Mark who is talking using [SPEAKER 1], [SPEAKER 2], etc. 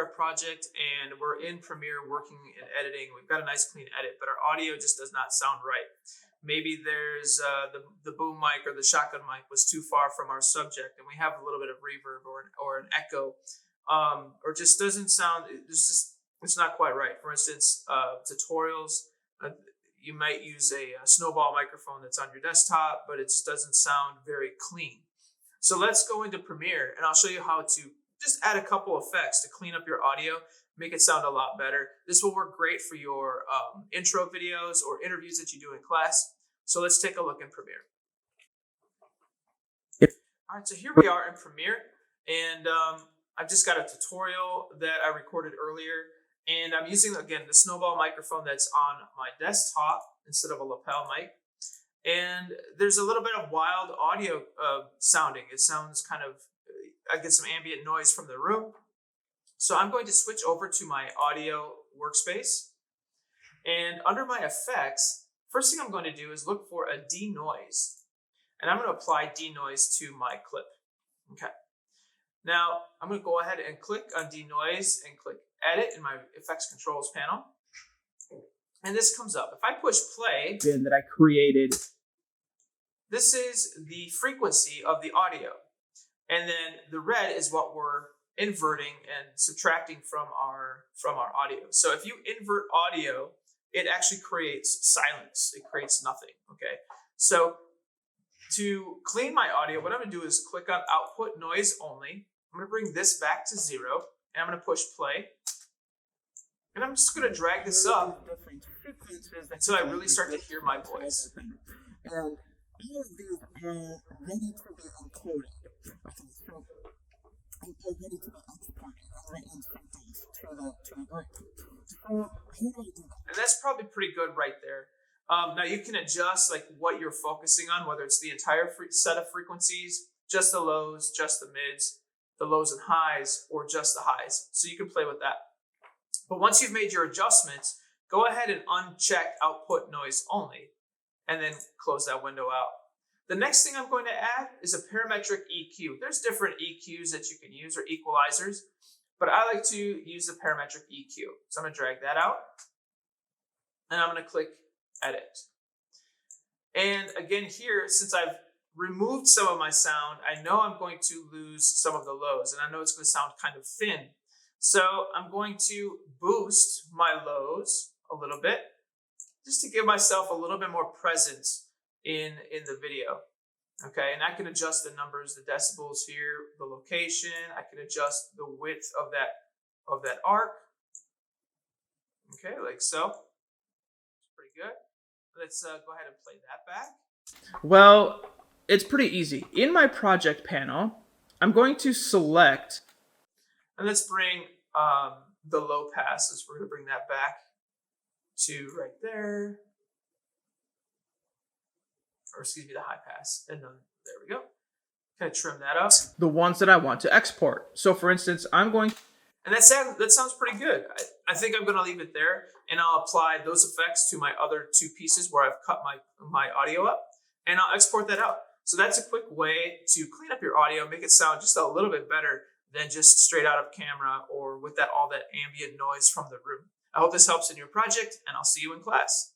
[SPEAKER 1] our project and we're in Premiere working and editing. We've got a nice clean edit, but our audio just does not sound right. Maybe there's the boom mic or the shotgun mic was too far from our subject, and we have a little bit of reverb or an echo, or just doesn't sound. It's not quite right. For instance, tutorials. You might use a snowball microphone that's on your desktop, but it just doesn't sound very clean. So let's go into Premiere, and I'll show you how to just add a couple effects to clean up your audio, make it sound a lot better. This will work great for your intro videos or interviews that you do in class. So let's take a look in Premiere.
[SPEAKER 2] Yep.
[SPEAKER 1] All right, so here we are in Premiere, and I've just got a tutorial that I recorded earlier. And I'm using, again, the snowball microphone that's on my desktop instead of a lapel mic. And there's a little bit of wild audio sounding. It sounds kind of, I get some ambient noise from the room. So I'm going to switch over to my audio workspace. And under my effects, first thing I'm going to do is look for a denoise. And I'm going to apply denoise to my clip. Okay. Now, I'm going to go ahead and click on denoise and click edit in my effects controls panel. And this comes up. If I push play,
[SPEAKER 2] That I created.
[SPEAKER 1] This is the frequency of the audio. And then the red is what we're inverting and subtracting from our audio. So if you invert audio, it actually creates silence. It creates nothing. Okay. So to clean my audio, what I'm going to do is click on output noise only. I'm going to bring this back to 0, and I'm going to push play. And I'm just going to drag this up until I really start to hear my voice.
[SPEAKER 2] And all of these are ready to be encoded. Okay, so they're ready to be exported and introduced to the group. So how do I do that?
[SPEAKER 1] And that's probably pretty good right there. Now you can adjust like what you're focusing on, whether it's the entire set of frequencies, just the lows, just the mids, the lows and highs, or just the highs. So you can play with that. But once you've made your adjustments, go ahead and uncheck output noise only, and then close that window out. The next thing I'm going to add is a parametric EQ. There's different EQs that you can use, or equalizers, but I like to use the parametric EQ. So I'm going to drag that out, and I'm going to click edit. And again here, since I've removed some of my sound, I know I'm going to lose some of the lows, and I know it's going to sound kind of thin. So I'm going to boost my lows a little bit, just to give myself a little bit more presence in the video. Okay, and I can adjust the numbers, the decibels here, the location. I can adjust the width of that arc. Okay, like so. It's pretty good. Let's go ahead and play that back.
[SPEAKER 2] Well, it's pretty easy. In my project panel, I'm going to select.
[SPEAKER 1] And let's bring the low passes. We're going to bring that back to right there. Or excuse me, the high pass. And then there we go. Kind of trim that up.
[SPEAKER 2] The ones that I want to export. So for instance, I'm going.
[SPEAKER 1] And that sounds pretty good. I think I'm going to leave it there, and I'll apply those effects to my other two pieces where I've cut my audio up, and I'll export that out. So that's a quick way to clean up your audio, make it sound just a little bit better than just straight out of camera or with all that ambient noise from the room. I hope this helps in your project, and I'll see you in class.